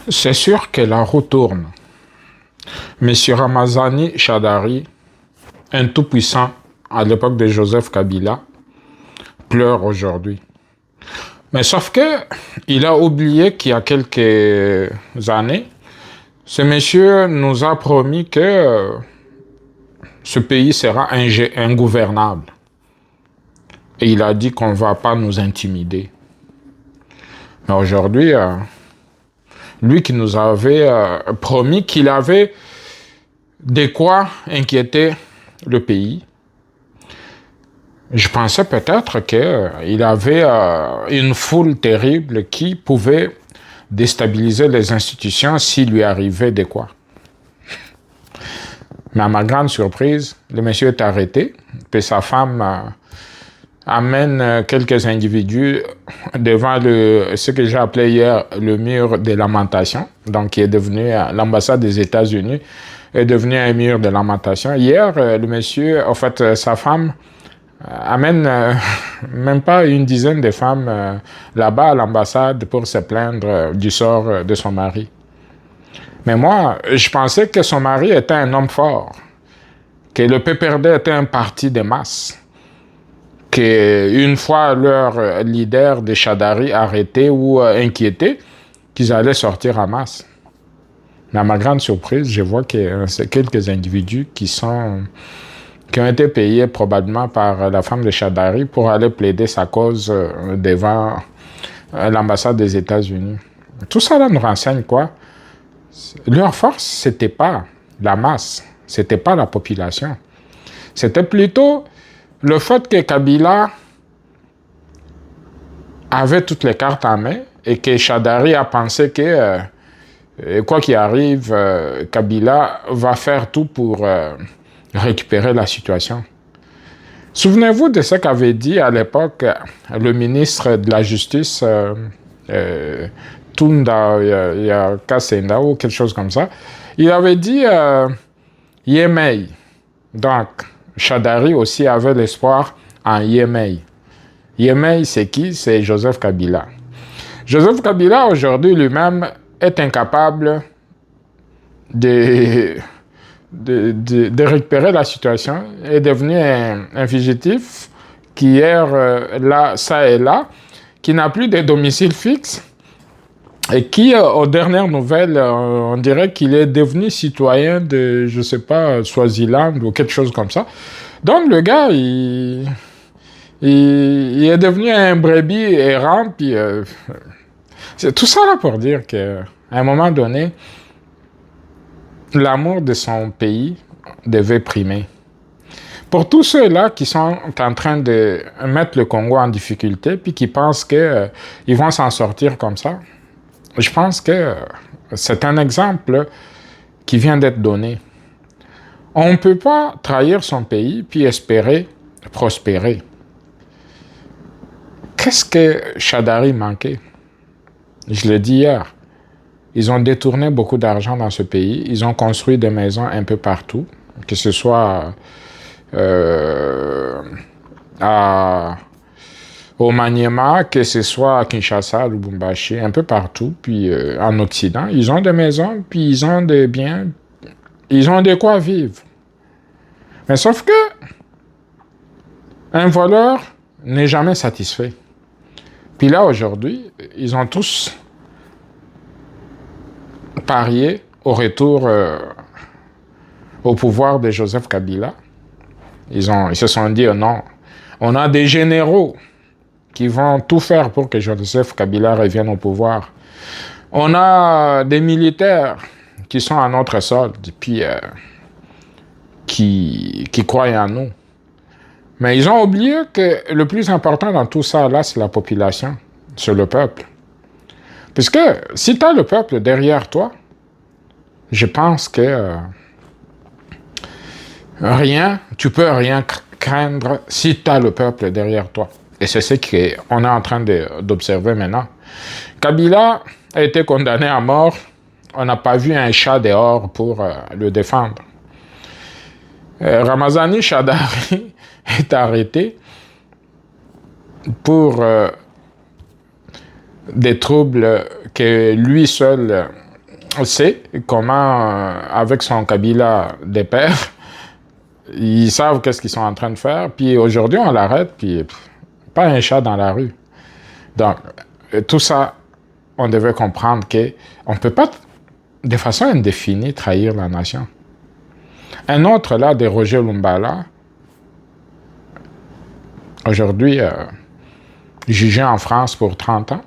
C'est sûr que la roue tourne. Monsieur Ramazani Chadari, un tout-puissant à l'époque de Joseph Kabila, pleure aujourd'hui. Mais sauf que il a oublié qu'il y a quelques années, ce monsieur nous a promis que ce pays sera ingouvernable. Et il a dit qu'on ne va pas nous intimider. Mais aujourd'hui, lui qui nous avait promis qu'il avait de quoi inquiéter le pays, je pensais peut-être qu'il avait une foule terrible qui pouvait déstabiliser les institutions s'il lui arrivait de quoi. Mais à ma grande surprise, le monsieur est arrêté, puis sa femme amène quelques individus devant ce que j'ai appelé hier le mur des lamentations, donc qui est devenu l'ambassade des États-Unis, est devenu un mur de lamentation. Hier, le monsieur, en fait, sa femme amène même pas une dizaine de femmes là-bas à l'ambassade pour se plaindre du sort de son mari. Mais moi, je pensais que son mari était un homme fort, que le PPRD était un parti de masse, qu'une fois leur leader de Chadari arrêté ou inquiété, qu'ils allaient sortir en masse. Mais à ma grande surprise, je vois que c'est quelques individus qui ont été payés probablement par la femme de Chadari pour aller plaider sa cause devant l'ambassade des États-Unis. Tout ça là nous renseigne quoi? Leur force, c'était pas la masse, c'était pas la population. C'était plutôt le fait que Kabila avait toutes les cartes en main et que Chadari a pensé que, quoi qu'il arrive, Kabila va faire tout pour récupérer la situation. Souvenez-vous de ce qu'avait dit à l'époque le ministre de la Justice, Tunda Kasenda ou quelque chose comme ça. Il avait dit Yemei. Donc, Chadari aussi avait l'espoir en Yemei. Yemei, c'est qui? C'est Joseph Kabila. Joseph Kabila, aujourd'hui, lui-même, est incapable de récupérer la situation, est devenu un fugitif qui erre là, ça et là, qui n'a plus de domicile fixe et qui, aux dernières nouvelles, on dirait qu'il est devenu citoyen de, je sais pas, Swaziland ou quelque chose comme ça. Donc le gars, il est devenu un brebis errant, puis c'est tout ça là pour dire qu'à un moment donné, l'amour de son pays devait primer. Pour tous ceux-là qui sont en train de mettre le Congo en difficulté, puis qui pensent qu'ils vont s'en sortir comme ça, je pense que c'est un exemple qui vient d'être donné. On ne peut pas trahir son pays puis espérer prospérer. Qu'est-ce que Chadari manquait? Je l'ai dit hier. Ils ont détourné beaucoup d'argent dans ce pays. Ils ont construit des maisons un peu partout, que ce soit au Maniema, que ce soit à Kinshasa, à Lubumbashi, un peu partout, puis en Occident. Ils ont des maisons, puis ils ont des biens, ils ont de quoi vivre. Mais sauf que un voleur n'est jamais satisfait. Puis là, aujourd'hui, ils ont tous parié au retour au pouvoir de Joseph Kabila. Ils se sont dit, oh non, on a des généraux qui vont tout faire pour que Joseph Kabila revienne au pouvoir. On a des militaires qui sont à notre solde, puis qui croient en nous. Mais ils ont oublié que le plus important dans tout ça, là, c'est la population, c'est le peuple. Parce que si tu as le peuple derrière toi, je pense que tu peux rien craindre si tu as le peuple derrière toi. Et c'est ce qu'on est en train d'observer maintenant. Kabila a été condamné à mort. On n'a pas vu un chat dehors pour le défendre. Ramazani Chadari est arrêté pour des troubles que lui seul sait comment, avec son Kabila des pères, ils savent qu'est-ce qu'ils sont en train de faire. Puis aujourd'hui, on l'arrête, puis pas un chat dans la rue. Donc, tout ça, on devait comprendre qu'on ne peut pas, de façon indéfinie, trahir la nation. Un autre, là, de Roger Lumbala, aujourd'hui, jugé en France pour 30 ans.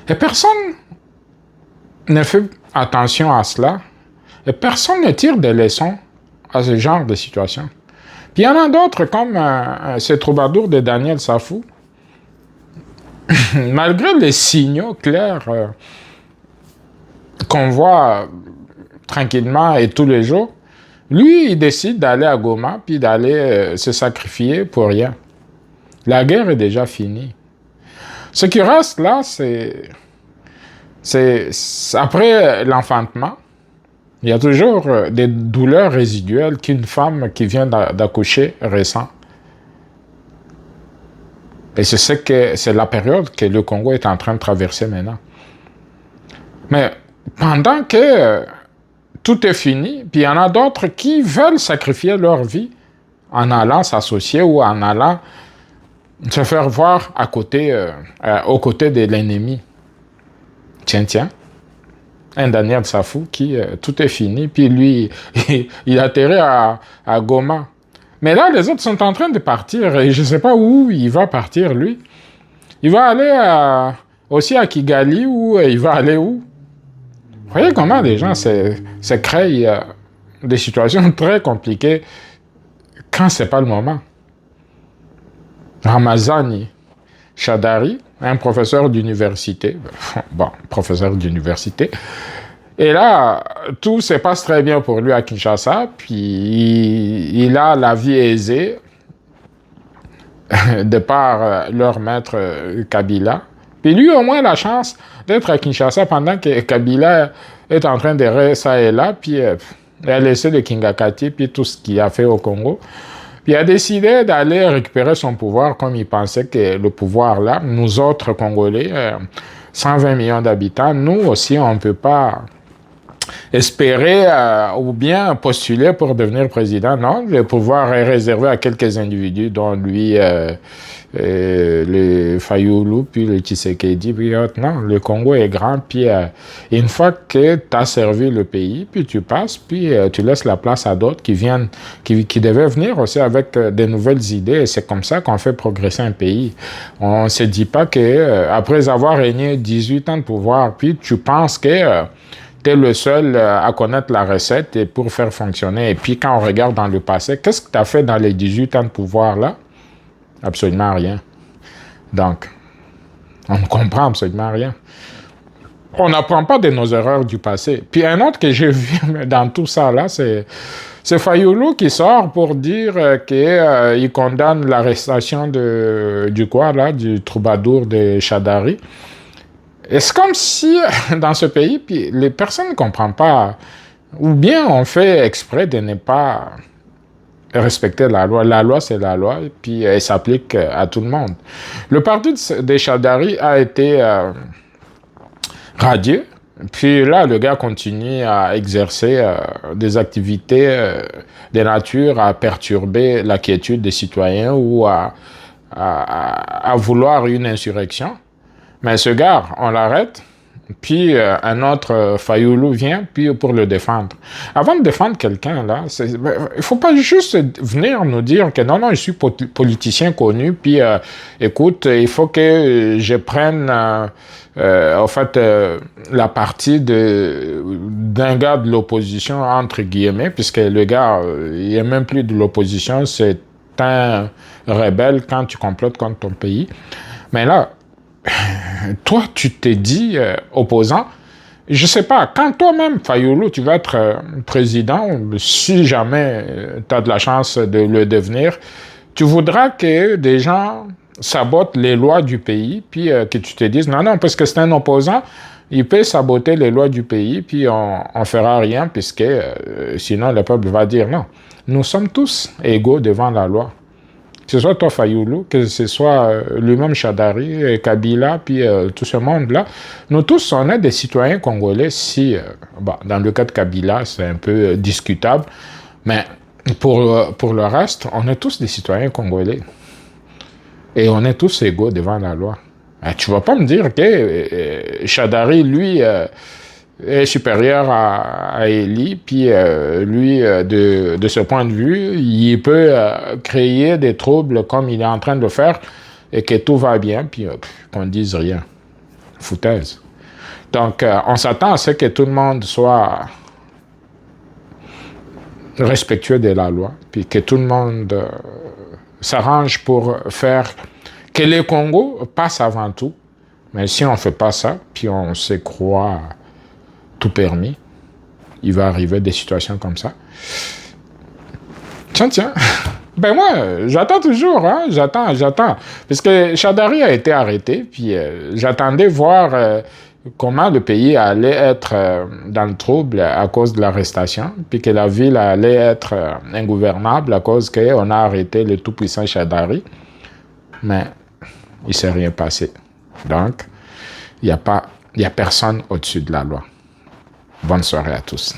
Et personne ne fait attention à cela. Et personne ne tire des leçons à ce genre de situation. Puis il y en a d'autres, comme ce troubadour de Daniel Safou. Malgré les signaux clairs qu'on voit tranquillement et tous les jours, lui, il décide d'aller à Goma, puis d'aller se sacrifier pour rien. La guerre est déjà finie. Ce qui reste là, c'est après l'enfantement, il y a toujours des douleurs résiduelles qu'une femme qui vient d'accoucher ressent. Et c'est la période que le Congo est en train de traverser maintenant. Mais pendant que tout est fini, puis il y en a d'autres qui veulent sacrifier leur vie en allant s'associer ou en allant se faire voir à côté, aux côtés de l'ennemi. Tiens. Un Daniel Safou qui, tout est fini, puis lui, il atterrit à Goma. Mais là, les autres sont en train de partir, et je ne sais pas où il va partir, lui. Il va aller aussi à Kigali, ou il va aller où? Vous voyez comment les gens se créent des situations très compliquées quand ce n'est pas le moment. Ramazani Shadari, un professeur d'université, et là, tout se passe très bien pour lui à Kinshasa, puis il a la vie aisée de par leur maître Kabila. Puis lui, au moins, la chance d'être à Kinshasa pendant que Kabila est en train d'errer ça et là, puis il a laissé le Kingakati, puis tout ce qu'il a fait au Congo. Puis il a décidé d'aller récupérer son pouvoir comme il pensait que le pouvoir là, nous autres Congolais, 120 millions d'habitants, nous aussi, on ne peut pas espérer ou bien postuler pour devenir président. Non, le pouvoir est réservé à quelques individus, dont lui, le Fayoulou, puis le Tshisekedi, puis non, le Congo est grand, puis une fois que tu as servi le pays, puis tu passes, puis tu laisses la place à d'autres qui viennent, qui devaient venir aussi avec de nouvelles idées, et c'est comme ça qu'on fait progresser un pays. On ne se dit pas que après avoir régné 18 ans de pouvoir, puis tu penses que tu es le seul à connaître la recette et pour faire fonctionner. Et puis quand on regarde dans le passé, qu'est-ce que tu as fait dans les 18 ans de pouvoir là? Absolument rien. Donc, on ne comprend absolument rien. On n'apprend pas de nos erreurs du passé. Puis un autre que j'ai vu dans tout ça là, c'est Fayoulou qui sort pour dire qu'il condamne l'arrestation du troubadour de Shadari. Et c'est comme si, dans ce pays, puis les personnes ne comprennent pas, ou bien on fait exprès de ne pas respecter la loi. La loi, c'est la loi, puis elle s'applique à tout le monde. Le parti des Shadari a été radié, puis là, le gars continue à exercer des activités de nature à perturber la quiétude des citoyens ou à vouloir une insurrection. Mais ce gars, on l'arrête, puis un autre Fayoulou vient puis pour le défendre. Avant de défendre quelqu'un, là, il ne faut pas juste venir nous dire que non, je suis politicien connu, puis écoute, il faut que je prenne la partie d'un gars de l'opposition, entre guillemets, puisque le gars, il n'est même plus de l'opposition, c'est un rebelle quand tu complotes contre ton pays. Mais là, toi, tu t'es dit opposant. Je sais pas, quand toi-même, Fayoulou, tu vas être président, si jamais tu as de la chance de le devenir, tu voudras que des gens sabotent les lois du pays, puis que tu te dises, non, parce que c'est un opposant, il peut saboter les lois du pays, puis on fera rien, puisque sinon le peuple va dire non. Nous sommes tous égaux devant la loi. Que ce soit toi Fayoulou, que ce soit lui-même Chadari, et Kabila, puis tout ce monde-là, nous tous, on est des citoyens congolais. Si, dans le cas de Kabila, c'est un peu discutable, mais pour le reste, on est tous des citoyens congolais. Et on est tous égaux devant la loi. Tu vas pas me dire que Chadari, lui, est supérieur à Eli, puis lui, de ce point de vue, il peut créer des troubles comme il est en train de le faire, et que tout va bien, puis qu'on ne dise rien. Foutaise. Donc, on s'attend à ce que tout le monde soit respectueux de la loi, puis que tout le monde s'arrange pour faire que le Congo passe avant tout. Mais si on ne fait pas ça, puis on se croit tout permis, il va arriver des situations comme ça. Tiens. Ben moi, j'attends toujours, hein, j'attends. Parce que Chadari a été arrêté, puis j'attendais voir comment le pays allait être dans le trouble à cause de l'arrestation, puis que la ville allait être ingouvernable à cause qu'on a arrêté le tout-puissant Chadari. Mais il ne s'est rien passé. Donc, il n'y a personne au-dessus de la loi. Bonne soirée à tous.